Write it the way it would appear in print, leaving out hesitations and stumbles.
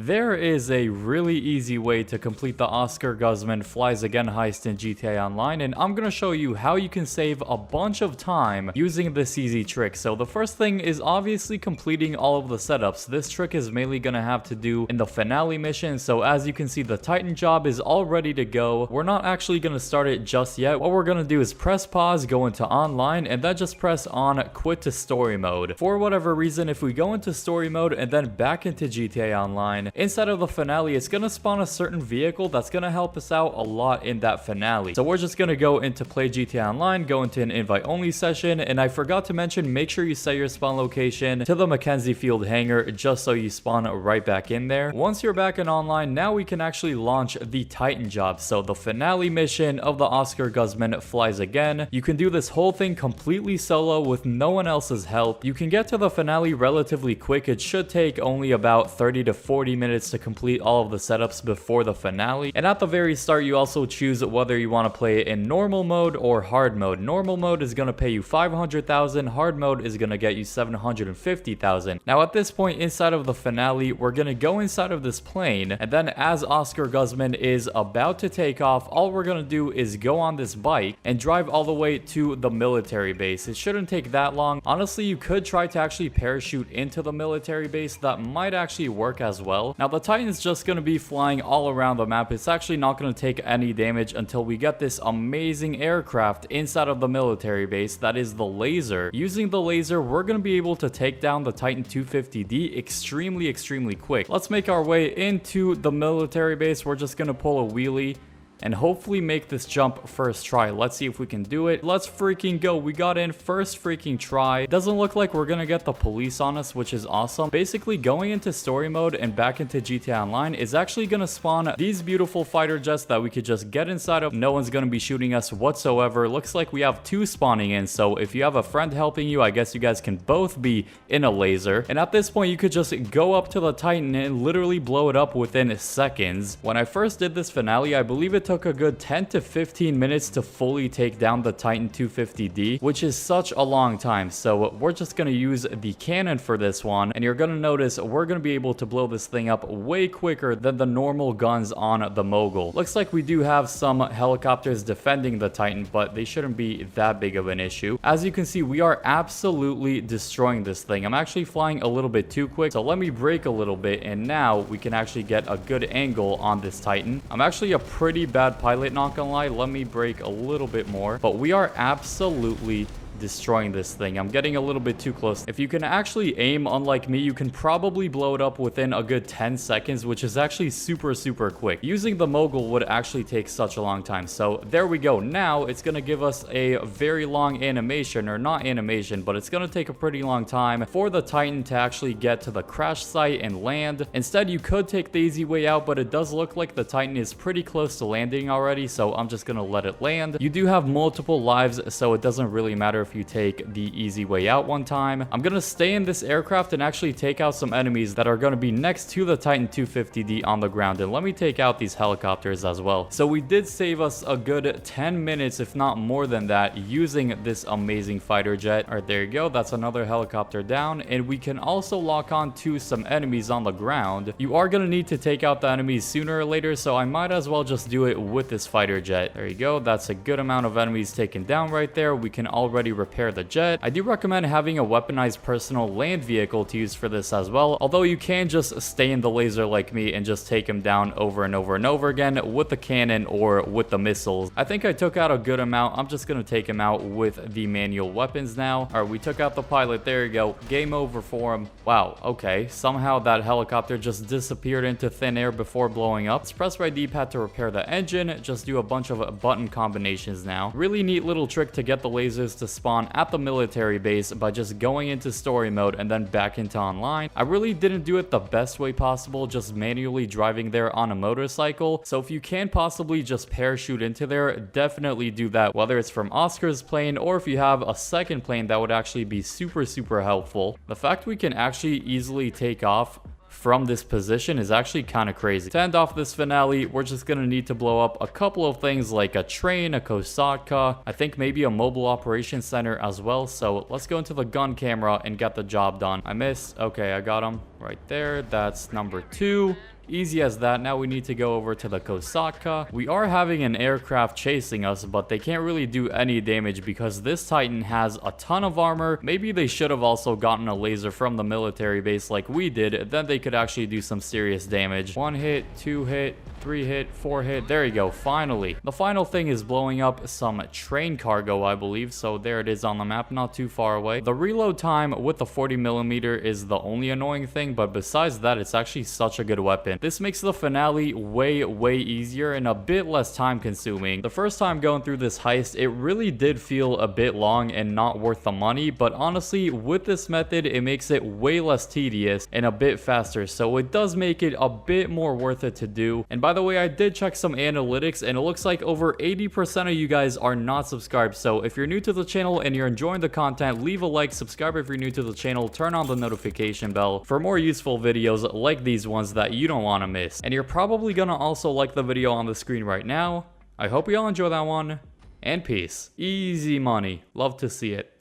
There is a really easy way to complete the Oscar Guzman Flies Again heist in GTA Online, and I'm gonna show you how you can save a bunch of time using this easy trick. So the first thing is obviously completing all of the setups. This trick is mainly gonna have to do in the finale mission. So as you can see, the Titan job is all ready to go. We're not actually gonna start it just yet. What we're gonna do is press pause, go into online, and then just press on quit to story mode. For whatever reason, if we go into story mode and then back into GTA Online, inside of the finale, it's gonna spawn a certain vehicle that's gonna help us out a lot in that finale. So we're just gonna go into play GTA Online, go into an invite only session, and I forgot to mention, make sure you set your spawn location to the Mackenzie Field hangar just so you spawn right back in there. Once you're back in online, now we can actually launch the Titan job. So the finale mission of the Oscar Guzman Flies Again. You can do this whole thing completely solo with no one else's help. You can get to the finale relatively quick. It should take only about 30 to 40 minutes to complete all of the setups before the finale. And at the very start, you also choose whether you want to play it in normal mode or hard mode. Normal mode is going to pay you 500,000. Hard mode is going to get you 750,000. Now at this point inside of the finale, we're going to go inside of this plane, and then as Oscar Guzman is about to take off, all we're going to do is go on this bike and drive all the way to the military base. It shouldn't take that long. Honestly, you could try to actually parachute into the military base. That might actually work as well. Now the Titan's just going to be flying all around the map. It's actually not going to take any damage until we get this amazing aircraft inside of the military base. That is the laser. Using the laser, we're going to be able to take down the Titan 250D extremely quick. Let's make our way into the military base. We're just going to pull a wheelie and hopefully make this jump first try. Let's see if we can do it. Let's freaking go. We got in first freaking try. Doesn't look like we're gonna get the police on us, which is awesome. Basically, going into story mode and back into GTA Online is actually gonna spawn these beautiful fighter jets that we could just get inside of. No one's gonna be shooting us whatsoever. Looks like we have two spawning in, so if you have a friend helping you, I guess you guys can both be in a laser. And at this point, you could just go up to the Titan and literally blow it up within seconds. When I first did this finale, I believe it took a good 10 to 15 minutes to fully take down the Titan 250D, which is such a long time. So we're just going to use the cannon for this one, and you're going to notice we're going to be able to blow this thing up way quicker than the normal guns on the Mogul. Looks like we do have some helicopters defending the Titan, but they shouldn't be that big of an issue. As you can see, we are absolutely destroying this thing. I'm actually flying a little bit too quick, so let me brake a little bit, and now we can actually get a good angle on this Titan. I'm actually a pretty bad pilot, not gonna lie. Let me brake a little bit more, but we are absolutely destroying this thing. I'm getting a little bit too close. If you can actually aim, unlike me, you can probably blow it up within a good 10 seconds, which is actually super quick. Using the Mogul would actually take such a long time. So there we go. Now it's going to give us a very long animation, or not animation, but it's going to take a pretty long time for the Titan to actually get to the crash site and land. Instead, you could take the easy way out, but it does look like the Titan is pretty close to landing already, so I'm just going to let it land. You do have multiple lives, so it doesn't really matter if you take the easy way out one time. I'm gonna stay in this aircraft and actually take out some enemies that are gonna be next to the Titan 250D on the ground, and let me take out these helicopters as well. So we did save us a good 10 minutes, if not more than that, using this amazing fighter jet. All right, there you go. That's another helicopter down, and we can also lock on to some enemies on the ground. You are gonna need to take out the enemies sooner or later, so I might as well just do it with this fighter jet. There you go. That's a good amount of enemies taken down right there. We can already repair the jet. I do recommend having a weaponized personal land vehicle to use for this as well, although you can just stay in the laser like me and just take him down over and over again with the cannon or with the missiles. I think I took out a good amount. I'm just gonna take him out with the manual weapons now. All right, we took out the pilot. There you go. Game over for him. Wow, okay. Somehow that helicopter just disappeared into thin air before blowing up. Let's press right D-pad to repair the engine. Just do a bunch of button combinations now. Really neat little trick to get the lasers to spawn at the military base by just going into story mode and then back into online. I really didn't do it the best way possible, just manually driving there on a motorcycle. So if you can possibly just parachute into there, definitely do that, whether it's from Oscar's plane or if you have a second plane, that would actually be super helpful. The fact we can actually easily take off from this position is actually kind of crazy. To end off this finale, we're just gonna need to blow up a couple of things like a train, a Kosatka, I think maybe a mobile operations center as well. So let's go into the gun camera and get the job done. I missed. Okay, I got him. right there. That's number 2. Easy as that. Now we need to go over to the Kosaka. We are having an aircraft chasing us, but they can't really do any damage because this Titan has a ton of armor. Maybe they should have also gotten a laser from the military base like we did. Then they could actually do some serious damage. 1 hit, 2 hit, 3 hit, 4 hit. There you go, finally. The final thing is blowing up some train cargo, I believe. So there it is on the map, not too far away. The reload time with the 40mm is the only annoying thing, but besides that, it's actually such a good weapon. This makes the finale way easier and a bit less time consuming. The first time going through this heist, it really did feel a bit long and not worth the money, but honestly, with this method, it makes it way less tedious and a bit faster, so it does make it a bit more worth it to do. And by the way, I did check some analytics and it looks like over 80% of you guys are not subscribed, so if you're new to the channel and you're enjoying the content, leave a like, subscribe if you're new to the channel, turn on the notification bell for more useful videos like these ones that you don't want to miss. And you're probably gonna also like the video on the screen right now. I hope you all enjoy that one, and peace. Easy money. Love to see it.